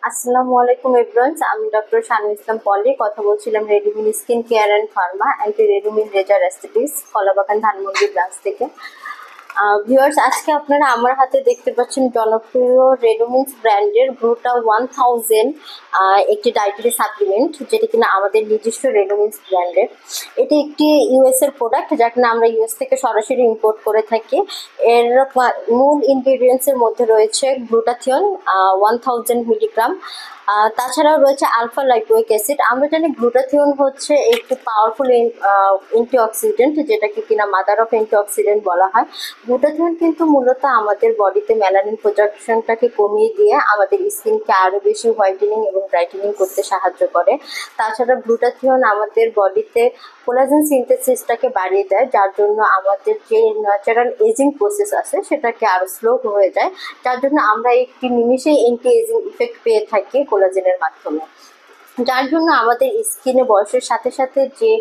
আসসালামু আলাইকুম এভরিওয়ান, আমি ডক্টর শানুল ইসলাম পলি কথা বলছিলাম Redimin skin care and pharma অ্যান্টি Redimin laser aesthetics Kalabagan Dhanmondi branch থেকে। ভিউয়ার্স, আজকে আপনারা আমার হাতে দেখতে পাচ্ছেন জনপ্রিয় রেডোমিন্স ব্র্যান্ডের গ্লুটা 1000 একটি ডায়েটারি সাপ্লিমেন্ট, যেটি কিনা আমাদের নিজস্ব রেডোমিন্স ব্র্যান্ডের। এটি একটি ইউএস এর প্রোডাক্ট, যা কিনা আমরা ইউএস থেকে সরাসরি ইম্পোর্ট করে থাকি। এর মূল ইনগ্রেডিয়েন্টস এর মধ্যে রয়েছে গ্লুটাথিয়ন 1000 মিলিগ্রাম। তাছাড়াও রয়েছে আলফা লাইপোইক অ্যাসিড। আমরা জানি গ্লুটাথিয়ন হচ্ছে একটি পাওয়ারফুল অ্যান্টিঅক্সিডেন্ট, যেটাকে কিনা মাদার অফ অ্যান্টিঅক্সিডেন্ট বলা হয়। গ্লুটাথিয়ন কিন্তু মূলত আমাদের বডিতে মেলানিন প্রোডাকশনটাকে কমিয়ে দিয়ে আমাদের স্কিনকে আরও বেশি হোয়াইটেনিং এবং ব্রাইটেনিং করতে সাহায্য করে। তাছাড়া গ্লুটাথিয়ন আমাদের বডিতে কোলাজেন সিনথেসিসটাকে বাড়িয়ে দেয়, যার জন্য আমাদের যে ন্যাচারাল এজিং প্রসেস আছে সেটাকে আরও স্লো হয়ে যায়, যার জন্য আমরা একটি নিমিষেই অ্যান্টি এজিং ইফেক্ট পেয়ে থাকি কোলাজেনের মাধ্যমে। যার জন্য আমাদের স্কিনে বয়সের সাথে সাথে যে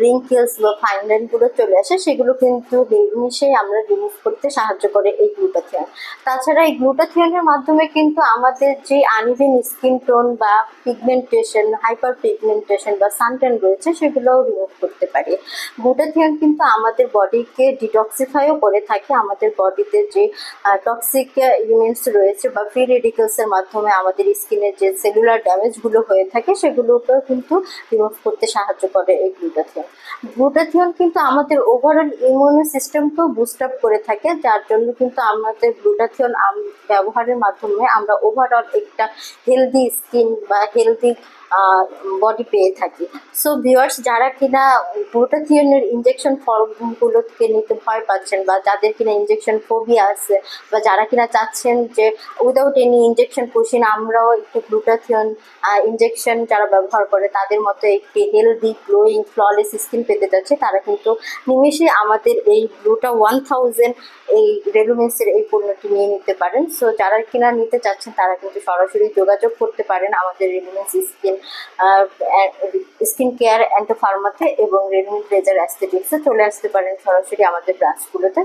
রিঙ্কেলস বা ফাইন লাইনগুলো চলে আসে সেগুলো কিন্তু নিমিষেই আমরা রিমুভ করতে সাহায্য করে এই গ্লুটাথিয়ন। তাছাড়া এই গ্লুটাথিয়নের মাধ্যমে কিন্তু আমাদের যে আনইভেন স্কিন টোন বা পিগমেন্টেশন, হাইপার পিগমেন্টেশন বা সানটেন রয়েছে সেগুলোও রিমুভ করতে পারি। গ্লুটাথিয়ন কিন্তু আমাদের বডিকে ডিটক্সিফাইও করে থাকে। আমাদের বডিতে যে টক্সিক এলিমেন্টস রয়েছে বা ফ্রি রেডিকেলসের মাধ্যমে আমাদের স্কিনের যে সেলুলার ড্যামেজগুলো হয়ে থাকে সেগুলোকেও কিন্তু রিমুভ করতে সাহায্য করে এই গ্লুটাথিয়ন। গ্লুটাথিয়ন কিন্তু আমাদের ওভারঅল ইমিউন সিস্টেমকেও বুস্ট আপ করে থাকে, যার জন্য কিন্তু আমাদের গ্লুটাথিয়ন ব্যবহারের মাধ্যমে আমরা ওভারঅল একটা হেলদি স্কিন বা হেলদি বডি পেয়ে থাকি। সো ভিউয়ার্স, যারা কিনা গ্লুটাথিয়নের ইনজেকশন ফর্মগুলোকে নিতে ভয় পাচ্ছেন বা যাদের কিনা ইনজেকশন ফোবিয়া আছে বা যারা কিনা চাচ্ছেন যে উইদাউট এনি ইনজেকশন পুশিন আমরাও একটু গ্লুটাথিয়ন ইনজেকশন যারা ব্যবহার করে তাদের মতো একটি হেলদি গ্লোয়িং ফ্ললেস স্কিন পেতে যাচ্ছে, তারা কিন্তু নিমেষে আমাদের এই গ্লুটা 1000 এই রেডোমিন্সের এই পণ্যটি নিয়ে নিতে পারেন। সো যারা কিনা নিতে চাচ্ছেন তারা কিন্তু সরাসরি যোগাযোগ করতে পারেন আমাদের রেডোমিন্স স্কিন কেয়ার অ্যান্ড ফার্মাতে এবং রেডোমিন্স লেজার অ্যাস্থেটিক্সে চলে আসতে পারেন সরাসরি আমাদের ব্রাঞ্চগুলোতে।